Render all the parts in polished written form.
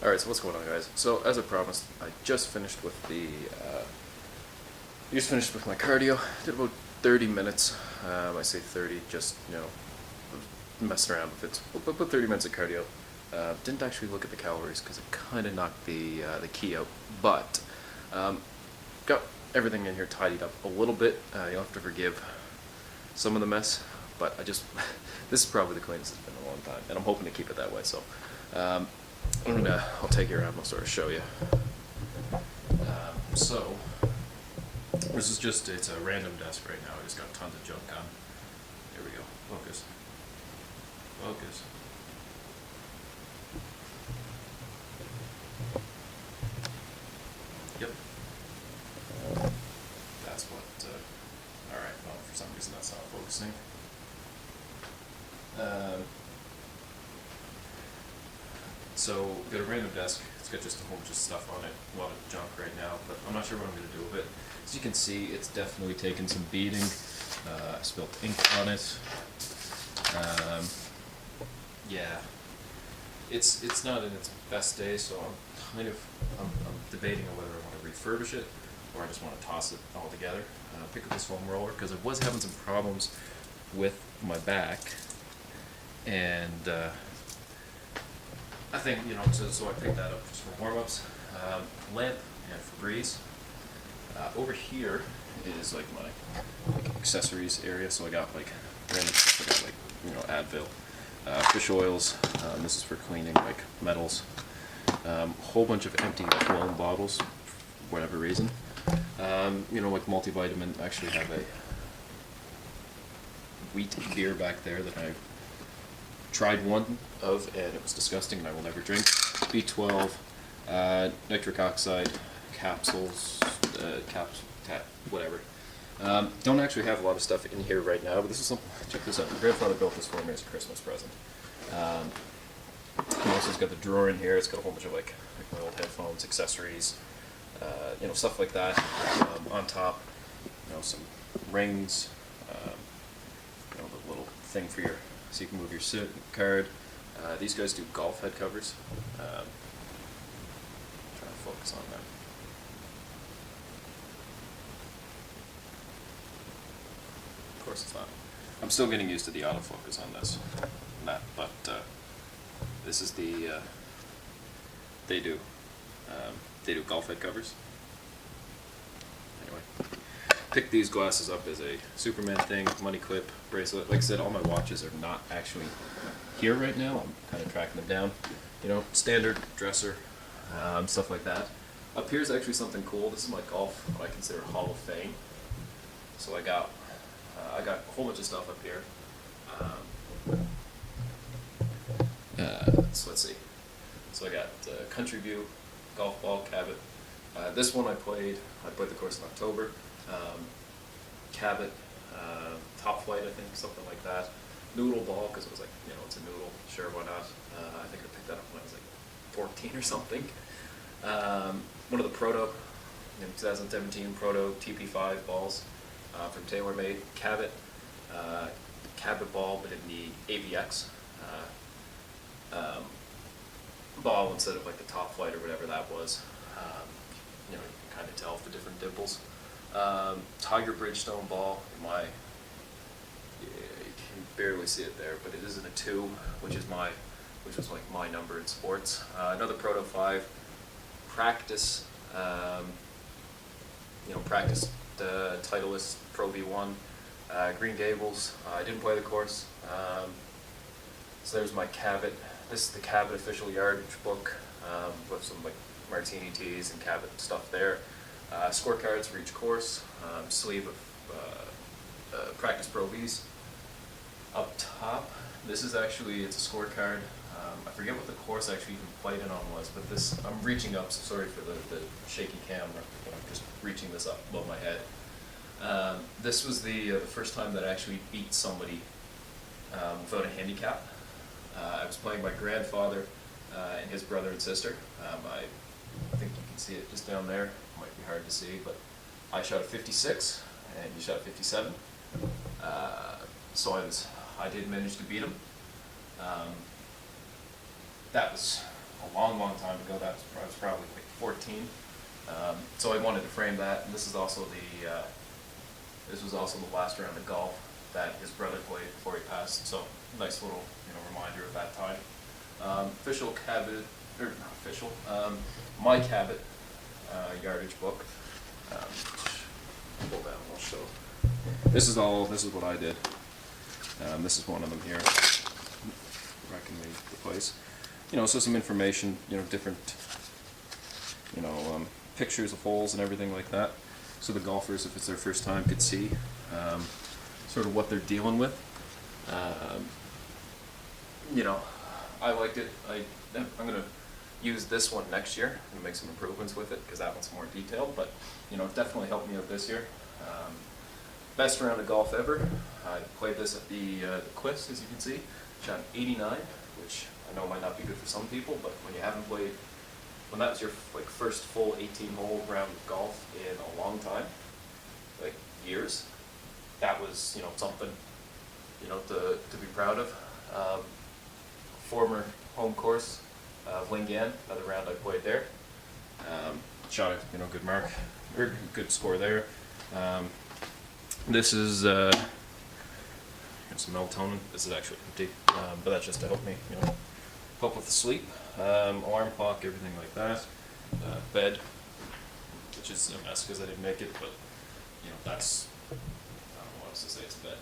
Alright, so what's going on, guys? So, as I promised, I just finished with my cardio. Did about 30 minutes. I say 30, just, messing around with it. About 30 minutes of cardio. Didn't actually look at the calories because it kind of knocked the key out. But, got everything in here tidied up a little bit. You'll have to forgive some of the mess, but this is probably the cleanest it's been in a long time, and I'm hoping to keep it that way. So, I'll take you around and I'll sort of show you. So, this is it's a random desk right now. I just got tons of junk on. There we go. Focus. Focus. Yep. That's what, alright, well, for some reason that's not focusing. So, got a random desk. It's got just a whole bunch of stuff on it, a lot of junk right now, but I'm not sure what I'm going to do with it. As you can see, it's definitely taken some beating. I spilled ink on it. Yeah, it's not in its best day, so I'm debating on whether I want to refurbish it or I just want to toss it all together. Pick up this foam roller because I was having some problems with my back, and I think, so I picked that up just for warm-ups. Lamp and Febreze. Over here is like my accessories area, so I got like random stuff. I got Advil, fish oils. This is for cleaning like metals. Whole bunch of empty cologne bottles, for whatever reason. Like multivitamin. I actually have a wheat beer back there that I tried one of, and it was disgusting, and I will never drink. B12, nitric oxide, capsules, whatever. Don't actually have a lot of stuff in here right now, but this is something. Check this out. My grandfather built this for me as a Christmas present. Also, it's got the drawer in here. It's got a whole bunch of like my old headphones, accessories, stuff like that. On top, some rings. The little thing for so you can move your SIM card. These guys do golf head covers. Trying to focus on that. Of course it's not. I'm still getting used to the autofocus on this and that, but this is the they do golf head covers. Anyway, picked these glasses up as a Superman thing, money clip, bracelet. Like I said, all my watches are not actually here right now. I'm kind of tracking them down. Standard dresser, stuff like that. Up here is actually something cool. This is my golf, what I consider Hall of Fame. So I got a whole bunch of stuff up here. So let's see. So I got Country View, golf ball, Cabot. This one I played the course in October. Cabot, Top Flight, I think, something like that. Noodle ball, because it was like, it's a noodle, sure, why not? I think I picked that up when I was like 14 or something. One of the Proto, 2017 Proto TP5 balls from TaylorMade. Cabot, Cabot ball, but in the AVX ball instead of like the Top Flight or whatever that was. You can kind of tell the different dimples. Tiger Bridgestone ball. You can barely see it there, but it is in a 2, which was like my number in sports. Another Proto 5. Practice. Practice Titleist Pro V1. Green Gables. I didn't play the course. So there's my Cabot. This is the Cabot official yardage book with some like martini teas and Cabot stuff there. Scorecards for each course. Sleeve of Practice Pro Vs. Up top, it's a scorecard. I forget what the course actually even played it on was, but I'm reaching up, so sorry for the shaky camera, but I'm just reaching this up above my head. This was the first time that I actually beat somebody without a handicap. I was playing my grandfather and his brother and sister. I think you can see it just down there. It might be hard to see, but I shot a 56 and he shot a 57. So I did manage to beat him. That was a long, long time ago. I was probably like 14. So I wanted to frame that, and this was also the last round of golf that his brother played before he passed. So nice little reminder of that time. Official Cabot, or not official, my Cabot yardage book. Pull down, I'll show. This is what I did. This is one of them here. Wrecking the place. So some information, different, pictures of holes and everything like that. So the golfers, if it's their first time, could see sort of what they're dealing with. I liked it. I'm going to use this one next year and make some improvements with it because that one's more detailed, but it definitely helped me out this year. Best round of golf ever. I played this at the Quist, as you can see. Shot an 89, which I know might not be good for some people, but when you haven't played, when that was your first full 18-hole round of golf in a long time, like years, that was something to be proud of. Former home course of Lingan, another round I played there. Shot a good mark, or good score there. This is some melatonin. This is actually empty, but that's just to help me, help with the sleep. Alarm clock, everything like that. Bed, which is a mess because I didn't make it, but that's, I don't know what else to say. It's a bed.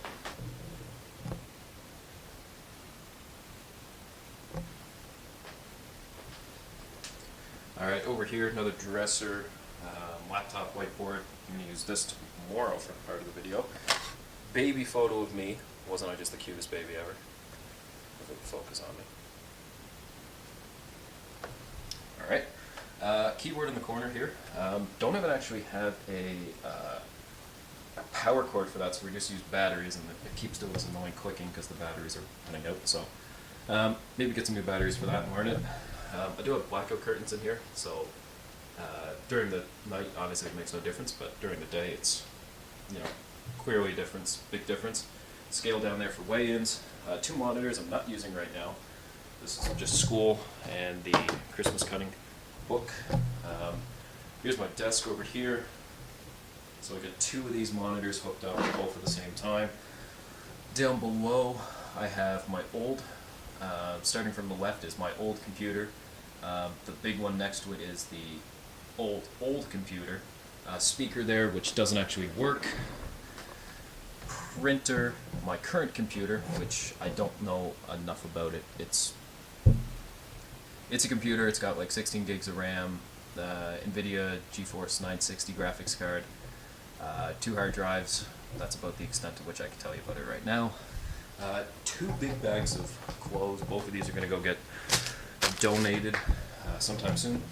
All right, over here, another dresser, laptop, whiteboard. I'm going to use this tomorrow for part of the video. Baby photo of me. Wasn't I just the cutest baby ever? If it would focus on me. All right, keyboard in the corner here. Don't even actually have a power cord for that, so we just use batteries, and it keeps doing this annoying clicking because the batteries are running out. So maybe get some new batteries for that and learn it. I do have blackout curtains in here, so during the night, obviously it makes no difference, but during the day, it's clearly a difference, big difference. Scale down there for weigh-ins. 2 monitors I'm not using right now. This is just school and the Christmas cutting book. Here's my desk over here. So I got 2 of these monitors hooked up, both at the same time. Down below, I have my old, starting from the left is my old computer. The big one next to it is the old computer. Speaker there, which doesn't actually work. Printer, my current computer, which I don't know enough about it. It's a computer. It's got like 16 gigs of RAM, NVIDIA GeForce 960 graphics card, 2 hard drives. That's about the extent to which I can tell you about it right now. 2 big bags of clothes. Both of these are going to go get donated sometime soon.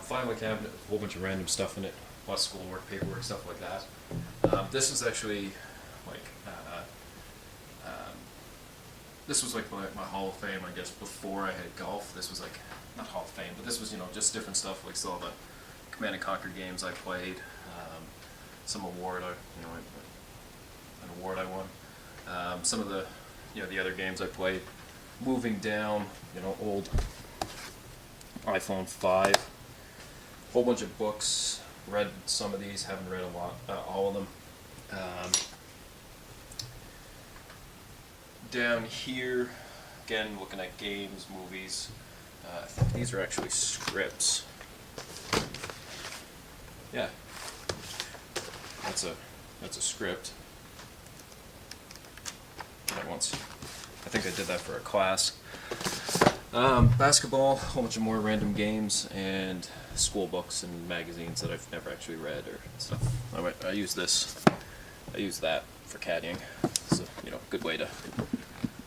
Filing cabinet, a whole bunch of random stuff in it, plus schoolwork, paperwork, stuff like that. This is actually this was like my Hall of Fame, I guess, before I had golf. This was like, not Hall of Fame, but this was, just different stuff, like all the Command & Conquer games I played, some award, an award I won, some of the, the other games I played. Moving down, old iPhone 5, whole bunch of books, read some of these, haven't read a lot, all of them. Down here, again, looking at games, movies. I think these are actually scripts. Yeah, that's a script. I think I did that for a class. Basketball, a whole bunch of more random games, and school books and magazines that I've never actually read or stuff. I use this. I use that for caddying. It's a good way to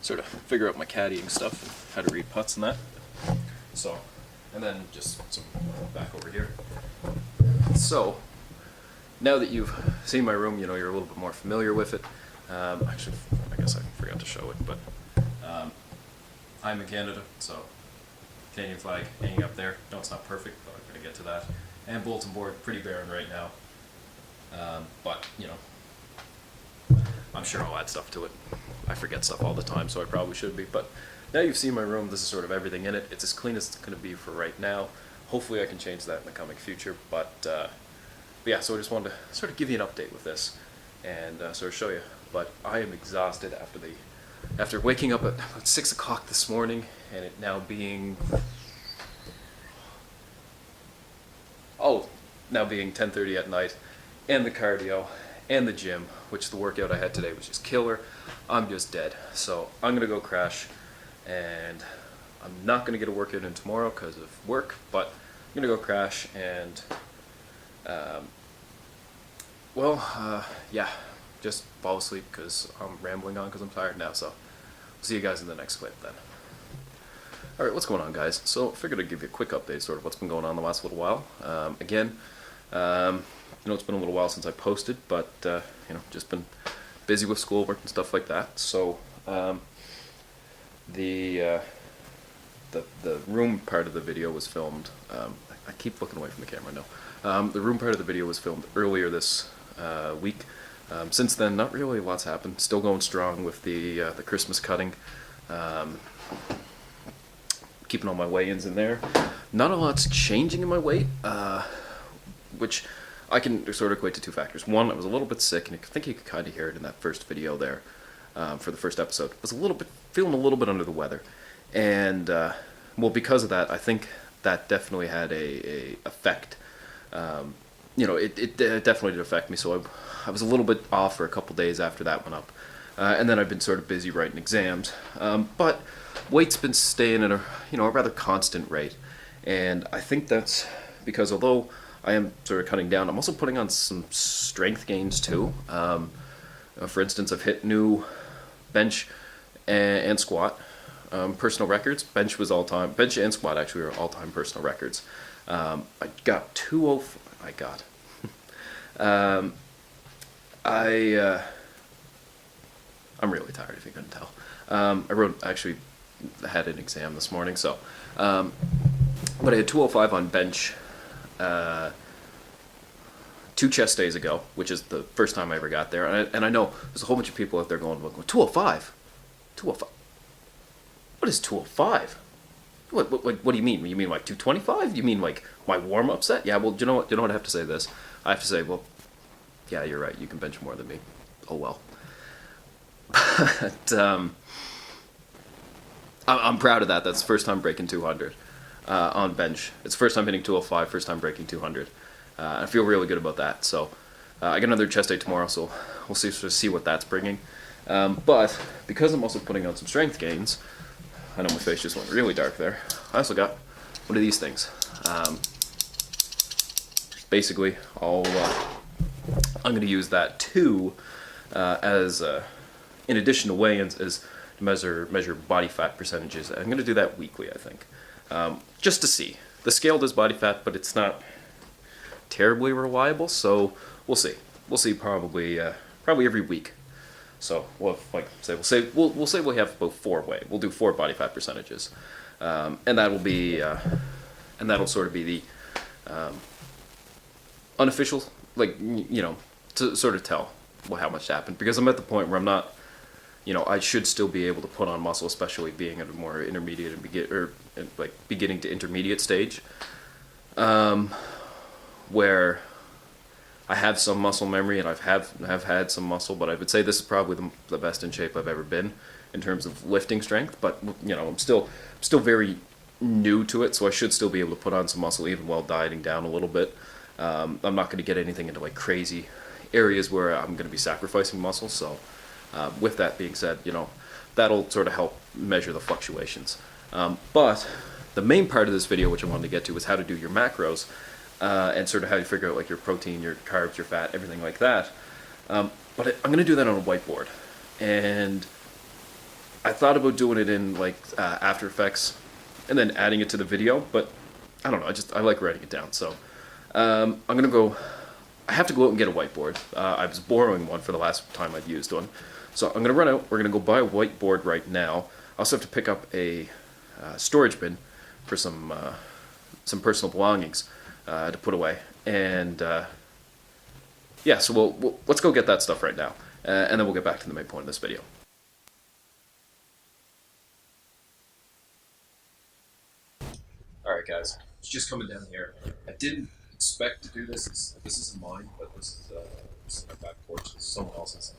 sort of figure out my caddying stuff and how to read putts and that. So, and then just some back over here. So, now that you've seen my room, you're a little bit more familiar with it. Actually, I guess I forgot to show it, but I'm in Canada, so Canadian flag hanging up there. No, it's not perfect, but I'm going to get to that. And bulletin board, pretty barren right now. But, I'm sure I'll add stuff to it. I forget stuff all the time, so I probably should be. But now you've seen my room. This is sort of everything in it. It's as clean as it's going to be for right now. Hopefully I can change that in the coming future, but yeah, so I just wanted to sort of give you an update with this and sort of show you. But I am exhausted after waking up at about 6 o'clock this morning and it now being 10:30 at night, and the cardio and the gym, which the workout I had today was just killer. I'm just dead. So I'm gonna go crash, and I'm not gonna get a workout in tomorrow because of work, but I'm gonna go crash and yeah, just fall asleep because I'm rambling on because I'm tired now. So see you guys in the next clip then. Alright, what's going on, guys? So I figured I'd give you a quick update, sort of what's been going on the last little while. It's been a little while since I posted, but just been busy with schoolwork and stuff like that. So the room part of the video was filmed. I keep looking away from the camera. No, the room part of the video was filmed earlier this week. Since then, not really a lot's happened. Still going strong with the Christmas cutting. Keeping all my weigh-ins in there. Not a lot's changing in my weight, which I can sort of equate to two factors. One, I was a little bit sick, and I think you could kind of hear it in that first video there for the first episode. I was feeling a little bit under the weather, and well, because of that, I think that definitely had a effect. It definitely did affect me. So I was a little bit off for a couple days after that went up, and then I've been sort of busy writing exams, but weight's been staying at a rather constant rate, and I think that's because although I am sort of cutting down, I'm also putting on some strength gains too. For instance, I've hit new bench and squat personal records. Bench and squat actually are all-time personal records. I got 205. I'm really tired, if you couldn't tell. I had an exam this morning, so but I had 205 on bench 2 chest days ago, which is the first time I ever got there, and I know there's a whole bunch of people out there going 205? What is 205? What do you mean? You mean like 225? You mean like my warm-up set? Yeah, well, do you know what I have to say this? I have to say, well, yeah, you're right, you can bench more than me. Oh well. But I'm proud of that. That's the first time breaking 200 on bench. It's the first time hitting 205, first time breaking 200. I feel really good about that. So I got another chest day tomorrow, so we'll see what that's bringing. But because I'm also putting on some strength gains, I know my face just went really dark there. I also got one of these things. Basically, I'm going to use that too as in addition to weigh-ins, is to measure body fat percentages. I'm going to do that weekly, I think, just to see. The scale does body fat, but it's not terribly reliable, so we'll see. We'll see probably every week. So we'll say we have about 4 we'll do 4 body fat percentages, and that'll sort of be the unofficial, to sort of tell how much happened, because I'm at the point where I'm not. I should still be able to put on muscle, especially being at a more intermediate and beginning to intermediate stage, where I have some muscle memory and I've had some muscle, but I would say this is probably the best in shape I've ever been in terms of lifting strength. But I'm still very new to it, so I should still be able to put on some muscle even while dieting down a little bit. I'm not going to get anything into crazy areas where I'm going to be sacrificing muscle. So. With that being said, that'll sort of help measure the fluctuations. But the main part of this video, which I wanted to get to, is how to do your macros and sort of how you figure out your protein, your carbs, your fat, everything like that. But I'm going to do that on a whiteboard. And I thought about doing it in After Effects and then adding it to the video, but I don't know. I like writing it down. So I'm going to go. I have to go out and get a whiteboard. I was borrowing one for the last time I'd used one. So I'm going to run out. We're going to go buy a whiteboard right now. I also have to pick up a storage bin for some personal belongings to put away. And yeah, so let's go get that stuff right now. And then we'll get back to the main point of this video. guys, it's just coming down here. I didn't expect to do this. This isn't mine, but this is my back porch. This is someone else's.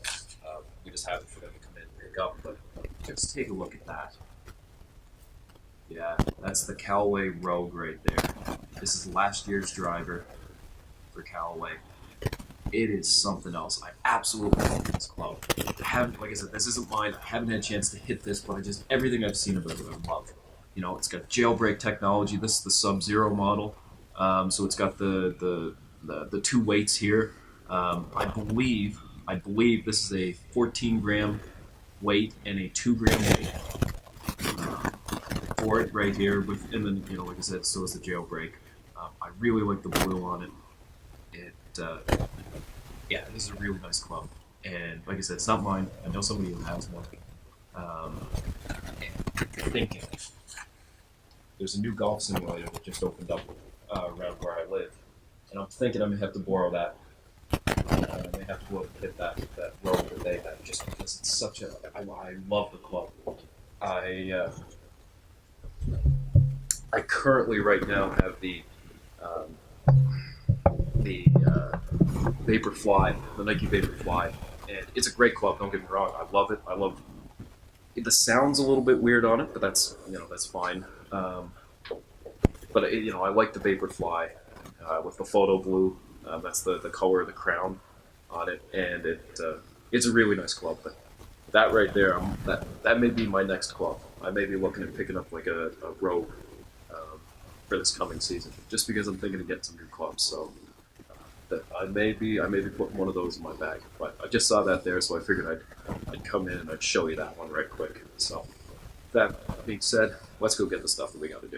We just have it for them to come in and pick up. But just take a look at that. Yeah, that's the Callaway Rogue right there. This is last year's driver for Callaway. It is something else. I absolutely love this club. I haven't, like I said, this isn't mine. I haven't had a chance to hit this, but everything I've seen about it, I love. You know, it's got jailbreak technology. This is the Sub-Zero model, so it's got the two weights here. I believe this is a 14-gram weight and a 2-gram weight for it right here. And then, you know, like I said, so is the jailbreak. I really like the blue on it. Yeah, this is a really nice club. And like I said, it's not mine. I know somebody who has one. And thinking, there's a new golf simulator that just opened up around where I live. And I'm thinking I may have to borrow that. I may have to go and hit that Rogue that they have, just because it's such a... I love the club. I currently right now have the Vaporfly, the Nike Vaporfly, and it's a great club. Don't get me wrong, I love it. I love it. The sound's a little bit weird on it, but that's fine. But I like the Vaporfly with the photo blue. That's the color of the crown on it, and it's a really nice club. But that right there, that may be my next club. I may be looking at picking up like a Rogue for this coming season, just because I'm thinking of getting some new clubs. So I may be putting one of those in my bag. But I just saw that there, so I figured I'd come in and I'd show you that one right quick. So that being said, let's go get the stuff that we got to do.